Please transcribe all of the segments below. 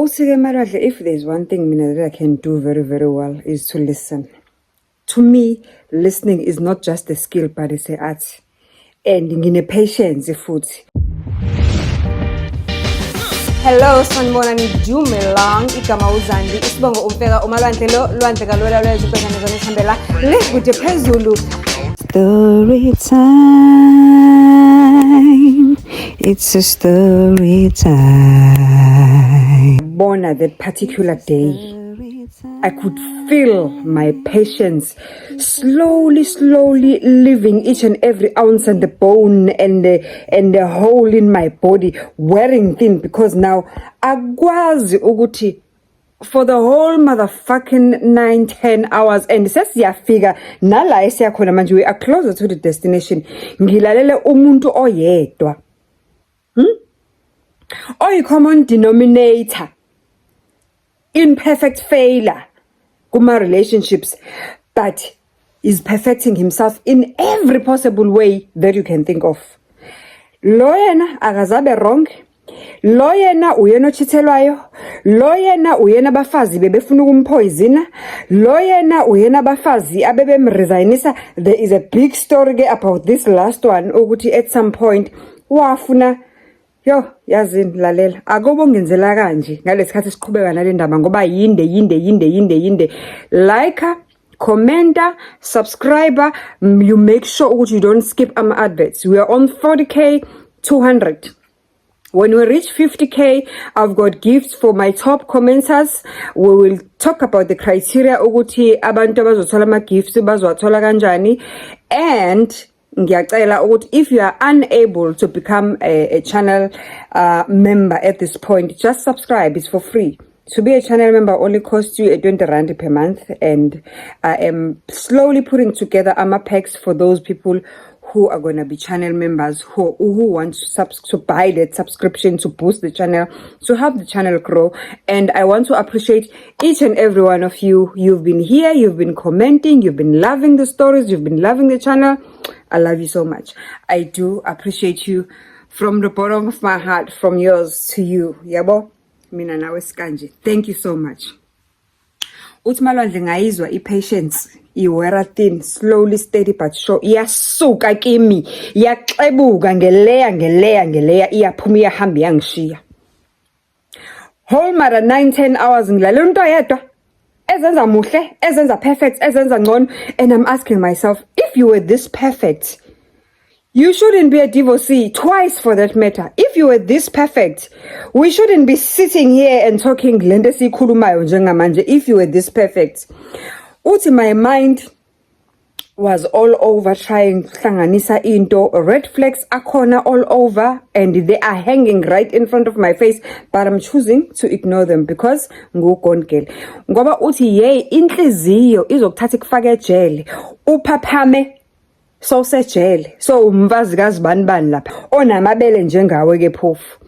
Uthi-ke Malwandle, if there's one thing mina that I can do very, very well is to listen. To me, listening is not just a skill, but it's an art. And ngine-patience futhi. Hello, sanibonani, Dumelang, igama uZandi, isibongo umfeka uMalwandle lo, Lwandle kalwela lwethu kwenanezona isihambela le kude phezulu. Story time, it's a story time. Bona that particular day, I could feel my patience slowly leaving each and every ounce and the bone and the hole in my body, wearing thin, because now akwazi ukuthi for the whole motherfucking 9-10 hours and sesiyafika nala esiyakhona manje, we are closer to the destination, ngilalele umuntu oyedwa oyi common denominator in perfect failure kuma relationships, but is perfecting himself in every possible way that you can think of. Lo yena akazabe wrong, lo yena uyena ochithelwayo, lo yena uyena abafazi bebefuna ukumpoisona, lo yena uyena abafazi abebemresignisa. There is a big story about this last one ukuthi at some point wafuna yo yazini lalela akubo ngenzela kanje ngalesikhathi siqhubeka nale ndaba ngoba yinde like, commenter, subscriber, you make sure ukuthi you don't skip adverts. We are on 40k 200. When we reach 50k, I've got gifts for my top commenters. We will talk about the criteria ukuthi abantu abazothola ama gifts bazowathola kanjani, and ngiyacela ukuthi if you are unable to become a channel member at this point, just subscribe. It's for free. To be a channel member only costs you 20 rand per month, and I am slowly putting together packs for those people who are going to be channel members, who want to buy that subscription to boost the channel, to help the channel grow. And I want to appreciate each and every one of you. You've been here, you've been commenting, you've been loving the stories, you've been loving the channel. I love you so much. I do appreciate you from the bottom of my heart, from yours to you. Yabo, mina nawe skanje. Thank you so much. Uthi Malwandle ngayizwa i-patience iwera thin, slowly steady but sure, iyasuka kimi, iyaxebuka ngeleya iyaphuma iyahamba yangishiya. Whole mara 9-10 hours ngilalela umuntu oyedwa ezenza muhle, ezenza perfect, ezenza ngcono, and I'm asking myself, if you were this perfect, you shouldn't be a divorcee, twice for that matter. If you were this perfect, we shouldn't be sitting here and talking lento esikhulumayo njengamanje. If you were this perfect, uthi my mind was all over trying hlanganisa into, red flags akhona all over, and they are hanging right in front of my face, but I'm choosing to ignore them because ngugone girl. Ngoba uthi yey inhliziyo izokuthatha ikufaka ejele, uphaphame so sejele, so umfazi kazibani lapha onamabele njengawe ke phofu.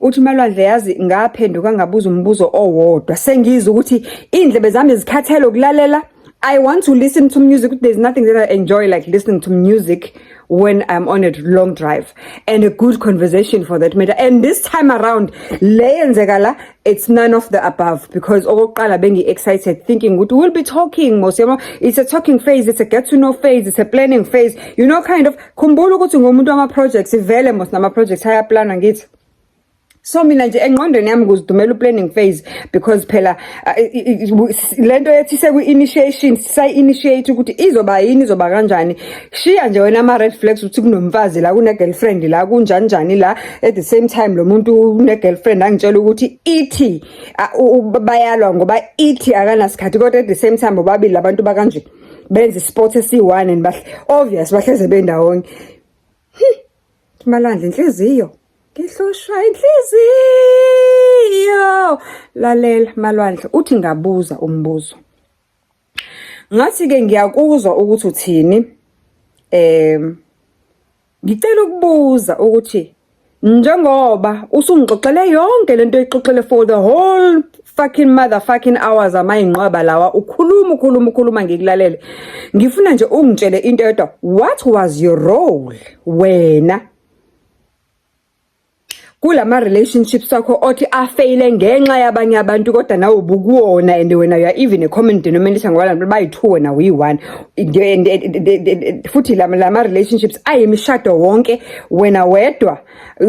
Uthi Malwandle yazi ngaphenduka ngabuza umbuzo owodwa, sengizwe ukuthi indlebe zami zikhathele ukulalela. I want to listen to music. There's nothing that I enjoy like listening to music when I'm on a long drive, and a good conversation for that matter. And this time around, it's none of the above, because okokuqala bengi excited thinking we'll be talking most, it's a talking phase, it's a get to know phase, it's a planning phase, kind of khumbula ukuthi ngomuntu ama projects ivele most nama projects haya plan ngithi. So mina nje engqondweni yami kuzidumela planning phase, because phela lento yethi seku-initiation, sayi-initiate ukuthi izoba yini, izoba kanjani. Shiya nje wena ama-red flags ukuthi kunomfazi la, kune-girlfriend la, kunjani la, at the same time lo muntu une-girlfriend angitshela ukuthi ithi bayalwa ngoba ithi akanasikhathi, kodwa at the same time bobabili labantu bakanje benza isport esi-1 and obvious bahleze bendawonye. Malwandle inhliziyo ngihlushwa inhliziyo. Lalela Malwandle, uthi ngabuza umbuzo, ngathi ke ngiyakuzwa ukuthi uthini. Ngicela ukubuza ukuthi njengoba usungixoxele yonke lento oyixoxele for the whole fucking motherfucking hours amayinqwaba lawa, ukhuluma ngikulalele, ngifuna nje ungitshele into edwa, what was your role wena kulama relationships wakho othi afaile ngenxa yabanye abantu kodwa nawe ubukuwona and wena you are even a common denominator ngoba abantu bayi2 wena uyi1 futhi lama relationships ayimishado wonke wena wedwa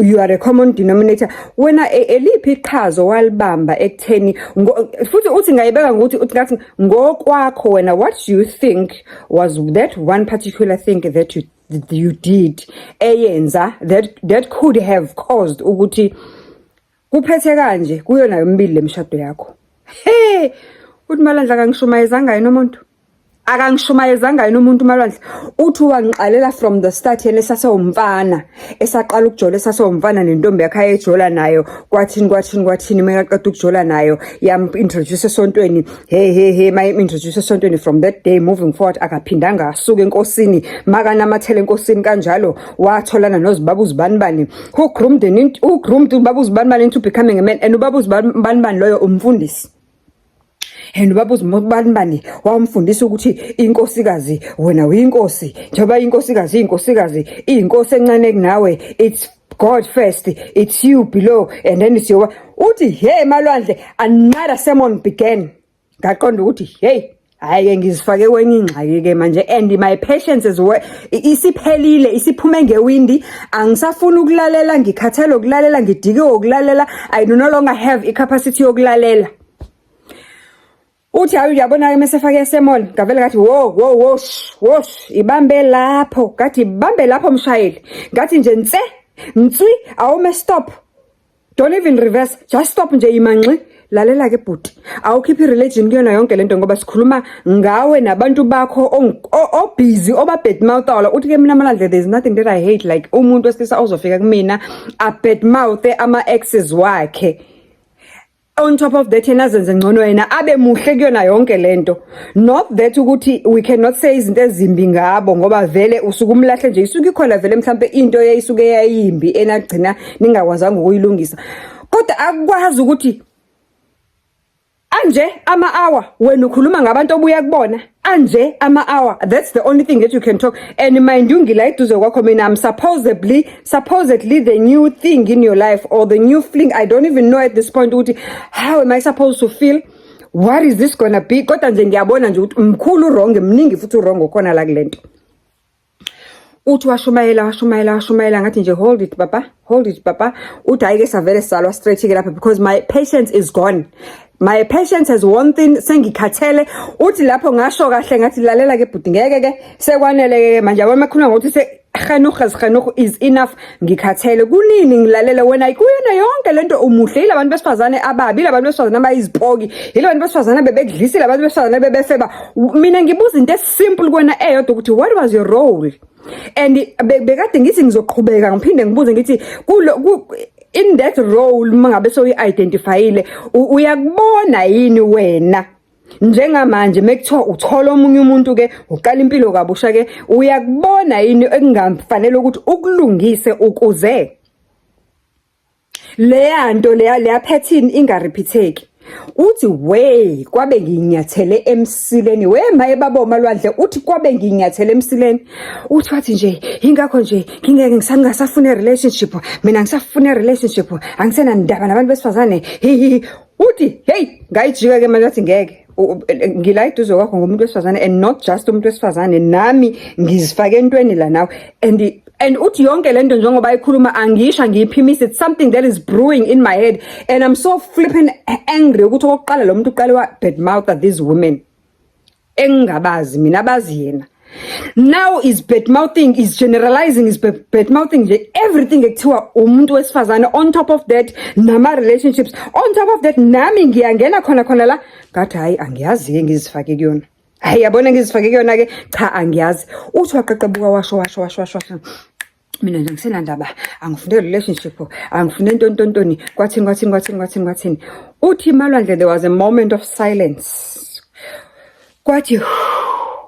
you are a common denominator wena eliphi iqhazo walibamba ekutheni futhi uthi ngayibeka ngokuthi uthi ngathi ngokwakho wena what you think was that one particular thing that you did eyenza that could have caused ukuthi kuphethe kanje kuyona yombili lemshado yakho uthi Malandla akangishumayezanga yini umuntu akangishumayezanga yini umuntu Malandla uthi wangiqalela from the start yena esasewumfana esaqala ukujola esasewumfana nentombi yakhe ayejola nayo kwathini mekaqeda ukujola nayo yam introduce esontweni hey my introduce esontweni from that day moving forward akaphindanga asuke enkosini makanamathele enkosini kanjalo watholana noZibaba uZibanibani who groomed uBaba uZibanibani into becoming a man and uBaba uZibanibani loyo umfundisi and ubaba uZibanibani wamfundisa ukuthi inkosikazi wena uyinkosi njengoba inkosikazi iyinkosi encane kunawe it's God first it's you below and then it's your uthi hey Malwandle another sermon began ngaqonda ukuthi hey hayi ngizifake kwenye ingxaki ke manje and my patience is isiphelile isiphume ngewindi angisafuna ukulalela ngikhathele ukulalela ngidike ukulalela I do no longer have capacity yokulalela uthi hayi uyabona ke mesefake esemol ngavela ngathi wosh ibambe lapho ngathi ibambe lapho mshayeli ngathi nje ntswi awume stop don't even reverse just stop nje imanxi lalela ke bhuti awukhiphi religion kuyona yonke lento ngoba sikhuluma ngawe nabantu bakho busy oba bad mouth ala uthi ke mina Malandla there's nothing that I hate like umuntu wesilisa ozofika kumina a bad mouth ama exes wakhe on top of that yena zenze ngcono yena abe muhle kuyona yonke lento not that ukuthi we cannot say izinto ezimbi ngabo ngoba vele usuku umlahle nje isuke ikhona vele mhlambe into eyisuke yayimbi enagcina ningakwazanga ukuyilungisa kodwa akwazi ukuthi anje ama hour wena ukhuluma ngabantu obuya kubona anje ama hour that's the only thing that you can talk and mind you ngila iduze kwakho mina I'm supposedly the new thing in your life or the new fling I don't even know at this point ukuthi how am I supposed to feel what is this gonna be kodwa nje ngiyabona nje ukuthi mkhulu wrong mningi futhi wrong khona la kulento uthi washumayela ngathi nje hold it papa uthi ayike savele salwa straight ke lapha because my patience is gone my patience has one thing sengikhathele uthi lapho ngasho kahle ngathi lalela ke bhuti ngeke ke sekwanele ke manje yabona makhuluma ngokuthi se khanuhu is enough ngikhathele kunini ngilalela wena kuyona yonke lento umuhle yilabantu besifazane ababi yilabantu besifazane abayizipoki yilabantu besifazane bebedlisile abantu besifazane bebefeba mina ngibuza into esimple kuwena eyodwa ukuthi what was your role and bekade ngithi ngizoqhubeka ngiphinde ngibuze ngithi in that role mangabe so identifyile uyakubona yini wena njengamanje mekuthiwa uthola omunye umuntu ke uqala impilo kabusha ke uyakubona yini ekungafanele ukuthi ukulungise ukuze leyanto leya pattern ingarepeateki uthi we kwabe nginyathele emsileni we maye babo Malwandle uthi kwabe nginyathele emsileni uthi wathi nje ingakho nje ngingeke ngisafuna relationship mina ngisafuna relationship angisena ndaba nabantu besifazane uthi hey ngayijika ke manje wathi ngeke ngila iduzo kwakho ngomuntu wesifazane and not just umuntu wesifazane nami ngizifake entweni la nawe and uthi yonke lento njengoba ikhuluma angisha ngiyiphimise it's something that is brewing in my head and I'm so flipping angry ukuthi oqala lo muntu uqale wa bad mouth these women engabazi mina abazi yena now is bad mouthing is generalizing is bad mouthing everything ekuthiwa umuntu wesifazane on top of that nama relationships on top of that nami ngiyangena khona la ngathi hayi angiyazi ngizifake kuyona hayi yabona ngizifake kuyona ke cha angiyazi uthi waqeqebuka washo mina ngisena ndaba angifune relationship angifune ntontoni kwathini uthi Malwandle there was a moment of silence kwathi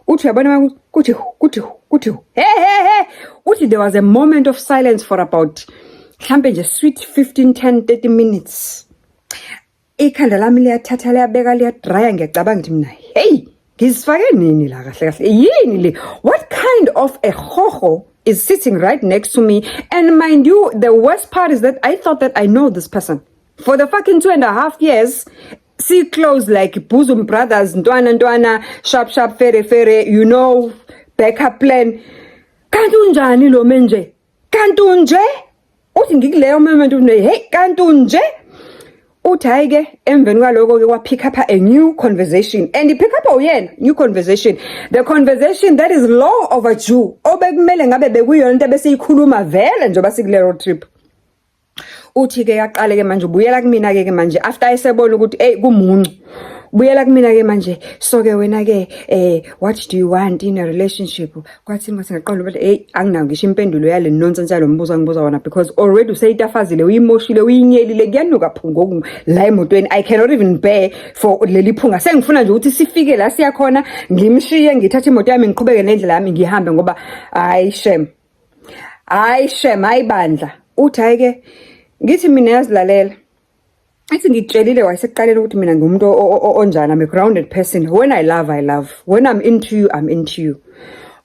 uthi yabona kuthi hey uthi there was a moment of silence for about mhlambe nje sweet 15-10-30 minutes ikhanda lami liyathatha liyabeka liyadrya ngiyacabanga ngithi mina hey ngizifake nini la kahle yini le what kind of a hoho is sitting right next to me. And mind you, the worst part is that I thought that I know this person. For the fucking 2.5 years, see close like bosom brothers, ntwana, sharp, fere, you know, backup plan. Kanti unjani lo menje? Kanti unje? Uthi ngikuleyo moment une, hey, kanti unje? Uthi hayi-ke emveni kwaloko-ke wa-pick up a new conversation, and i-pick up uyena new conversation, the conversation that is long overdue, obekumele ngabe bekuyona into ebeseyikhuluma vele njengoba sikule road trip. Uthi-ke yaqale-ke manje ubuyela kumina-ke manje after esebona ukuthi eyi kumuncu, buyela kumina-ke manje, so-ke wena-ke what do you want in a relationship? Kwathi ngaqala ukuthi eyi anginayo ngisho impendulo yale nonsense yalo mbuzo ngibuza wona, because already useyitafazile, uyimoshile, uyinyelile, kuyanuka phunga la emotweni. I cannot even bear for leli phunga. Sengifuna nje ukuthi sifike la siya khona, ngimshiye, ngithathe imoto yami ngiqhubeke nendlela yami ngihambe, ngoba hayi shame, hayi bandla. Uthi hayi-ke ngithi mina yazilalela, ithi ngikutshelile wasekuqaleni ukuthi mina ngumuntu onjani, I'm a grounded person. When I love, I love. When I'm into you, I'm into you.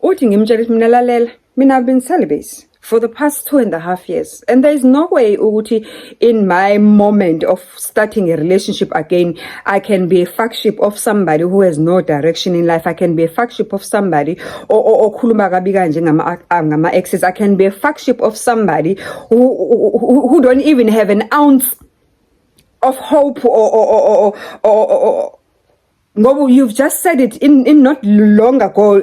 Uthi ngimtshela ukuthi mina lalela, mina I've been celibate for the past 2.5 years, and there is no way ukuthi in my moment of starting a relationship again, I can be a fuckship of somebody who has no direction in life. I can be a fuckship of somebody okhuluma kabi kanje ngama exes. I can be a fuckship of somebody who don't even have an ounce of hope or no, you've just said it in not long ago,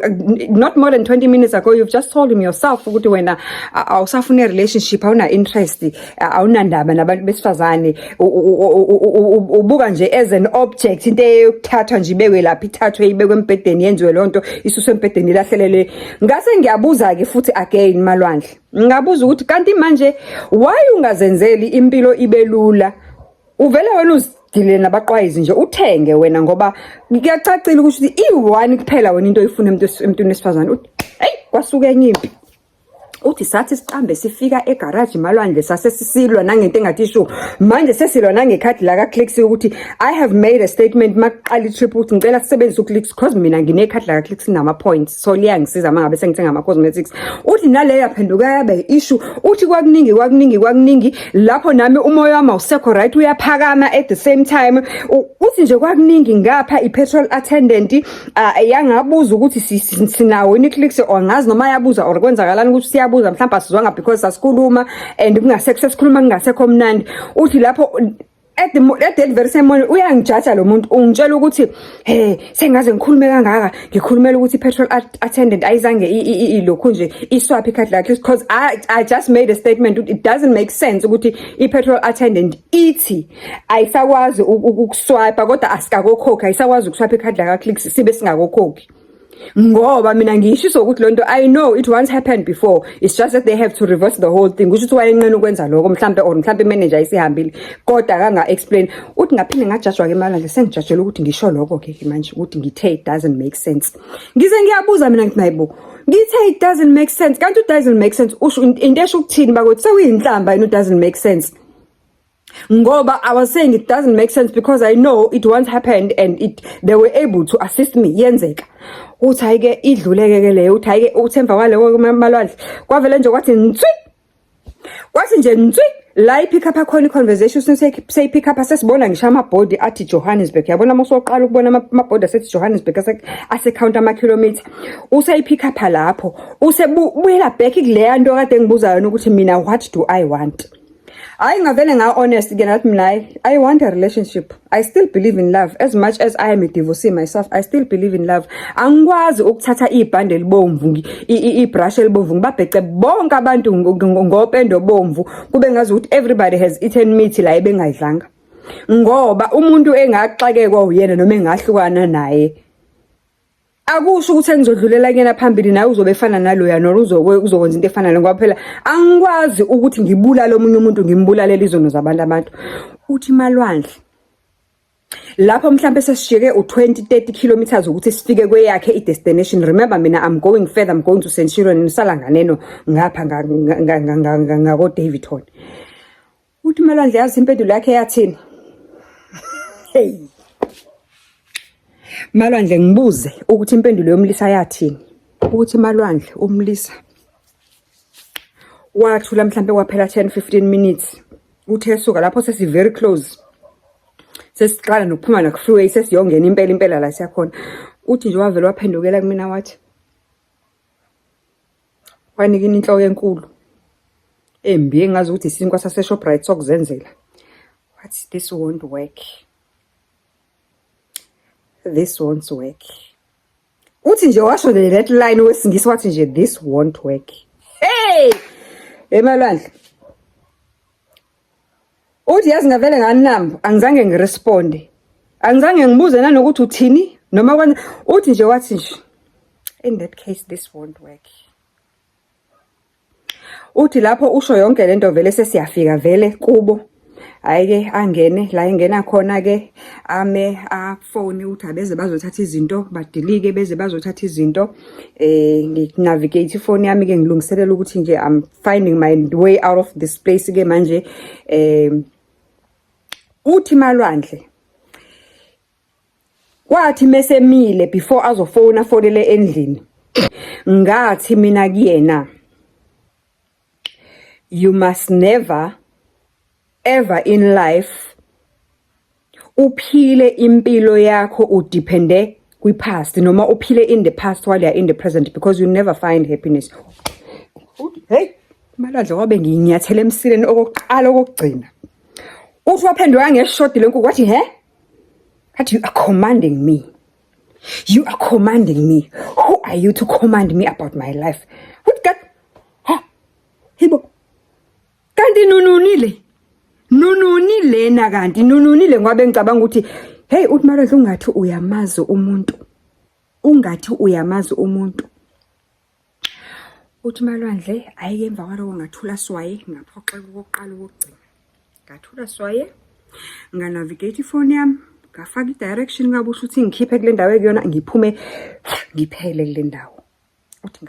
not more than 20 minutes ago. You've just told him yourself ukuthi wena awusafuna relationship, awuna interest, awuna ndaba nabantu besifazane, ubuka nje as an object, into eyokuthathwa nje ibekwe lapha, ithathwe ibekwe embhedeni, yenziwe lonto isuswe embhedeni ilahlelele. Ngase ngiyabuza ke futhi again Malwandle, ngabuza ukuthi kanti manje why ungazenzeli impilo ibelula? Uvela wena dile nabaqwayizi nje uthenge wena, ngoba ngiyacacile ukuthi i1 kuphela wena into oyifuna emntwini wesifazane. Uthi hey kwasuka enyimpi. Uthi sathi siqambe sifika egarage Malwandle sase sisilwa nangento engathisho, manje sesilwa nangekhadi la kaClicks ukuthi I have made a statement maqala itrip ukuthi ngicela sisebenzise uClicks because mina nginekhadi la kaClicks nama points, so liyangisiza mangabe sengithenga ama cosmetics. Uthi naleyo yaphenduka yabe issue. Uthi kwakuningi lapho nami umoya wami awusekho right, uyaphakama at the same time. Uthi nje kwakuningi ngapha i-petrol attendant yangabuza ukuthi sinawo iClicks, or ngazi noma yabuza or kwenzakalani ukuthi siyabuza mhlawumbe asizwanga because asikhuluma and kungasekho sikhuluma kungasekho mnandi. Uthi lapho at the very same moment uyangijaja lo muntu, ungitshela ukuthi sengaze ngikhulume kangaka, ngikhulumela ukuthi petrol attendant ayizange ilokhu nje iswap ikhadi lakhe, because I just made a statement. It doesn't make sense ukuthi i-petrol attendant ithi ayisakwazi ukuswipe kodwa asikakokhokhi, ayisakwazi ukuswipe ikhadi la kaClicks sibe singakokhokhi. Ngoba mina ngishiso ukuthi lonto I know it once happened before, it's just that they have to reverse the whole thing. Kusho ukuthi wayenqena ukwenza lokho mhlambe, or mhlambe manager ayisihambile kodwa akanga explain. Uthi ngaphinde ngajajwa ke Malwandle, sengijajela ukuthi ngisho lokho ke manje ukuthi ngithe it doesn't make sense. Ngize ngiyabuza mina ngithi mayibo, ngithe it doesn't make sense, kanti it doesn't make sense usho into esho ukuthini bakuthi sewuyinhlamba it doesn't make sense. Ngoba I was saying it doesn't make sense because I know it once happened and they were able to assist me yenzeka. Uthi hayike idluleke ke leyo, uthi hayike uthemba kwaleyo Malwandle kwavele nje kwathi nje la i-pick up akhona i-conversation say-pick up asesibona ngisho amabhodi athi Johannesburg. Yabona musoqala ukubona amabhodi asethi Johannesburg ase-count ama-kilometer, useyi-pick up lapho usebuyela back kuleya nto kade ngibuza yona ukuthi mina what do I want. I ngavele honest again at mina I want a relationship. I still believe in love as much as I am a divorcee myself. I still believe in love. Angikwazi ukuthatha ibhande libomvu, ibrush elibomvu ngibabhece bonke abantu ngopendo bomvu kube ngazi ukuthi everybody has eaten meat la ebengayidlanga. Ngoba umuntu engaxakekwa uyena noma engahlukana naye akusho ukuthi engizodlulela kuyena phambili naye uzobe efana naloya noma uzokwenza into efana nalo, ngoba phela angikwazi ukuthi ngibulale omunye umuntu ngimbulalela izono zabantu. Uthi Malwandle lapho mhlambe sesijeke u20-30 kilometers ukuthi sifike kweyakhe i-destination. Remember mina I'm going further, I'm going to Centurion nisala nganeno ngapha ngako Davidton. Uthi Malwandle yazi impendulo yakhe yathini? Hey Malwandle ngibuze ukuthi impendulo yomlisa yathini, ukuthi Malwandle umlisa wathula mhlambe kwaphela 10-15 minutes uthe suka lapho sesi very close sesiqala nokuphuma na ku-freeway sesiyongena impela la siyakhona uthi nje wavele waphendukela kumina wathi wanikini inhloko enkulu embi engazi ukuthi isinkwa sase-Shoprite sokuzenzela wathi this won't work, this won't work. Uthi nje washo that line wesingisi wathi nje this won't work. Hey emalwandle uthi yazi ngavele nganamba angizange ngiresponde angizange ngibuze nanokuthi uthini noma uthi nje wathi nje in that case this won't work. Uthi lapho usho yonke lento vele sesiyafika vele kubo ayike angene la ingena khona ke ame afone uthi abeze bazothatha izinto badilike beze bazothatha izinto nginavigate ifone yami ke ngilungiselela ukuthi nje I'm finding my way out of this place ke manje uthi Malwandle kwathi mesemile before azofona fonele endlini ngathi mina kuyena you must never ever in life uphile impilo yakho udepende kwi-past noma uphile in the past while you're in the present because you never find happiness. Hey Malwandle wabe nginyathele emsileni okokuqala okugcina uthi waphenduka ngeshoti lenkulu wathi athi you are commanding me, you are commanding me, who are you to command me about my life? What God hibo kanti nununile na kanti nununile ngoba ngicabanga ukuthi hey uthi Malwandle ungathi uyamazi umuntu uthi Malwandle ayike emva kwaloko ngathula swaye ngaphoxeka okokuqala okugcina ngathula swaye nganavigate ifone yami ngafaka i-direction ngabusho ukuthi ngikhiphe kule ndawo ekuyona ngiphume ngiphele kule ndawo uthi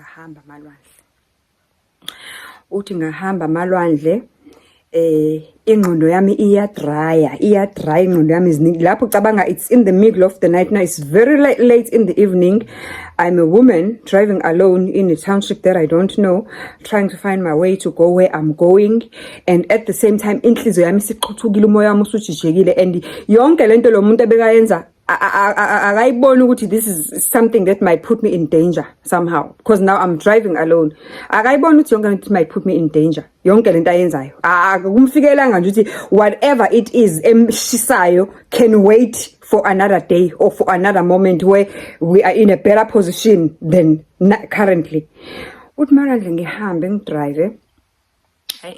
ngahamba Malwandle ingqondo yami iyadry ingqondo yami iziningi lapho cabanga it's in the middle of the night now, it's very late in the evening. I'm a woman driving alone in a township that I don't know, trying to find my way to go where I'm going, and at the same time inhliziyo yami siqhuthukile umoya wami usujijekile and yonke lento lo muntu ebekayenza akayibona ukuthi this is something that might put me in danger somehow because now I'm driving alone. Akayibona ukuthi yonke lento might put me in danger, yonke lento ayenzayo akumfikelanga nje ukuthi whatever it is emshisayo can wait for another day or for another moment where we are in a better position than currently. Uthi Malwandle ngihambe ngidrive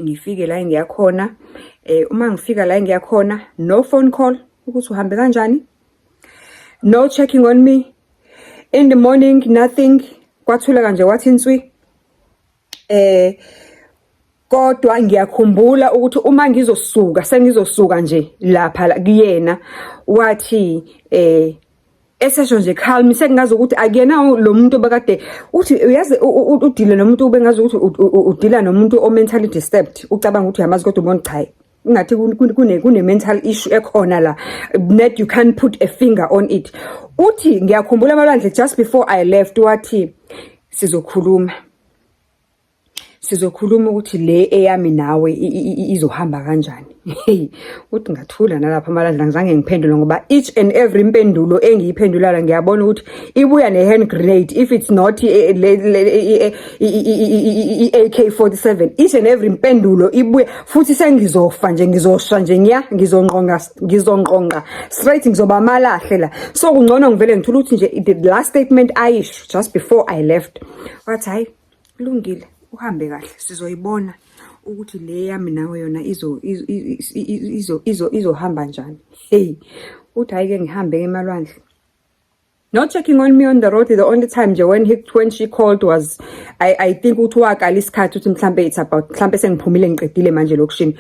ngifike la engiyakhona uma ngifika la engiyakhona no phone call ukuthi uhambe kanjani, no checking on me in the morning, nothing. Kwathula kanje wathi inswi kodwa ngiyakhumbula ukuthi uma sengizosuka nje lapha kuyena wathi esesho nje calm sekungazi ukuthi akuyena lo muntu obekade uthi uyazi udile nomuntu ubengazi ukuthi udila nomuntu o mentally disturbed ucabanga ukuthi uyamazi kodwa ubona cha ngathi kune mental issue ekhona la that you can't put a finger on it. Uthi ngiyakhumbula Malwandle just before I left wathi sizokhuluma ukuthi le eyami nawe izohamba kanjani. Uthi ngathula nalapha Malwandle ngizange ngiphendule ngoba each and every impendulo engiyiphendulala ngiyabona ukuthi ibuya ne-hand grenade if it's not AK-47. Each and every impendulo ibuya futhi sengizofa nje ngizosha nje ngizonqonqa straight ngizoba malahle la. So kungcono ngivele ngithula ukuthi nje the last statement ayisho just before I left wathi hayi kulungile uhambe kahle sizoyibona ukuthi le yami nawe yona izohamba njani. Hey uthi ayike ngihambe eMalwandle, not checking on me on the road. The only time nje when she called was I think uthi wakala isikhathi uthi mhlambe it's about mhlambe sengiphumile ngiqedile manje lokushini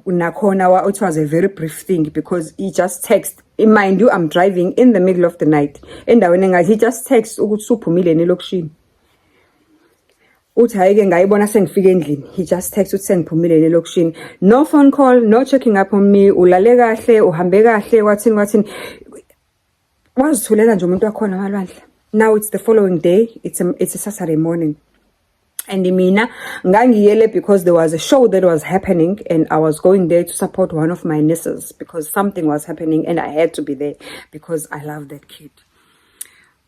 nakhona it was a very brief thing because he just text, mind you I'm driving in the middle of the night endaweni engathi he just text ukuthi uphumile nelokushini. Uthi hayike ngayibona sengifike endlini he just text uthi sengiphumile nelokushini, no phone call, no checking up on me, ulale kahle uhambe kahle wathini wazithulela nje umuntu wakhona Malwandle. Now it's the following day, it's a Saturday morning And mina ngangiyele because there was a show that was happening and I was going there to support one of my nieces because something was happening and I had to be there because I love that kid.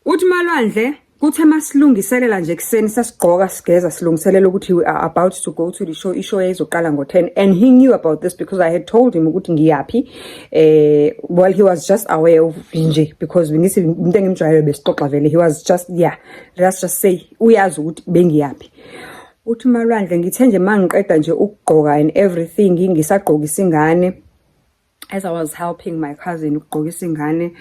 Uthi Malwandle kuthe masilungiselela nje kuseni sasigqoka sigeza silungiselela ukuthi we are about to go to the show. Ishow ezoqala ngo-10 and he knew about this because I had told him ukuthi ngiyaphi. Well, he was just aware of nje because ngithi into engimjwayele besixoxa vele. He was just, yeah, let's just say uyazi ukuthi bengiyaphi. Uthi Malwandle ngithe nje mangiqeda nje ukugqoka and everything ngisagqokisa ingane as I was helping my cousin ukugqokisa ingane.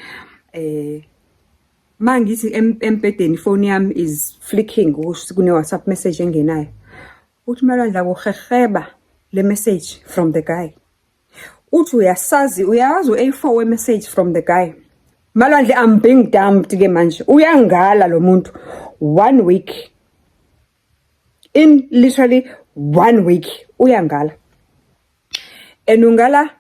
Mangithi empedeni phone yami is flicking kune WhatsApp message engenayo. Uthi Malwandle akuheheba le message from the guy. Uthi uyazi u-A4 we message from the guy. Malwandle, I'm being dumped ke manje. Uyangala lo muntu 1 week. In literally 1 week uyangala. Enungala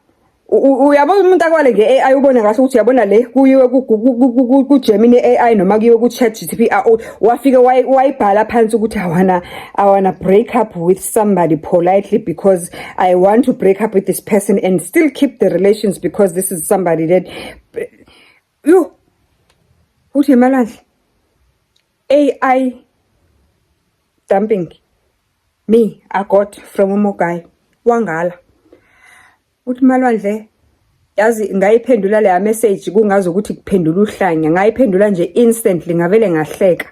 uyabona umuntu akwale nge-AI ubone kahle ukuthi uyabona le kuyiwe ku Gemini AI noma kuyiwe ku ChatGPT wafike wayibhala phansi ukuthi I wanna break up with somebody politely because I want to break up with this person and still keep the relations because this is somebody that you uthi Malwandle AI dumping me I got from umo guy wangala. Uthi Malwandle yazi ngayiphendula le message kungazi ukuthi kuphendula uhlanya ngayiphendula nje instantly ngavele ngahleka.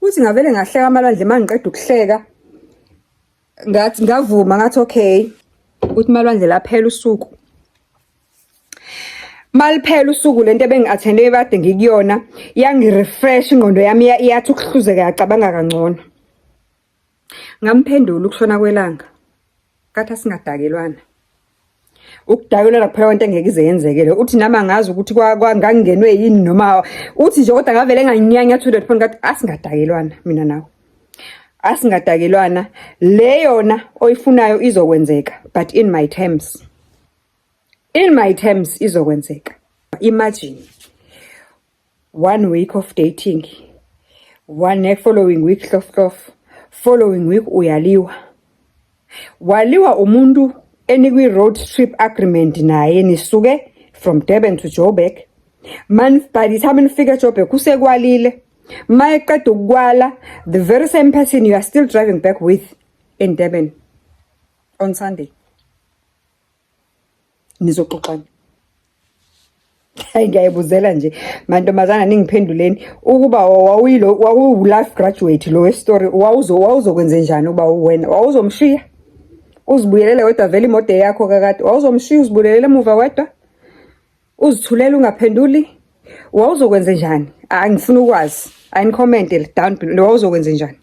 Uthi ngavele ngahleka Malwandle mangiqeda ukuhleka ngathi ngavuma ngathi okay. Uthi Malwandle laphela usuku. Maliphela usuku lento ebengiattende kade ngikuyona yangi-refresh ingqondo yami iyathi ukuhluzeka yacabanga kangcono. Ngamphendula ukushona kwelanga. Kathi singadakelwana. Ukudakelwana kuphela kwento engeke ize yenzekele. Uthi nama ngazi ukuthi ngangingenwe yini noma uthi nje kodwa ngavele nganyanya to that point kathi asingadakelwana mina nawe. Asingadakelwana le yona oyifunayo izokwenzeka but in my terms. In my terms izokwenzeka. Imagine 1 week of dating. Following week hlof. Following week uyaliwa. Waliwa umuntu enikwi road trip agreement naye nisuke from Durban to Joburg. By the time nifika Joburg kusekwalile. Mayeqeda ukwala the very same person you are still driving back with in Durban on Sunday. Nizoxoxana. Hayi ngiyayibuzela nje mantombazana ningiphenduleni ukuba wawu life graduate lo story wawuzokwenza njani uba wena wawuzomshiya uzibuyelele wedwa vele imoto yakho kakade wawuzomshiya uzibuyelele emuva wedwa uzithulele ungaphenduli wawuzokwenza njani angifuna ukwazi ayini comment down below wawuzokwenza njani.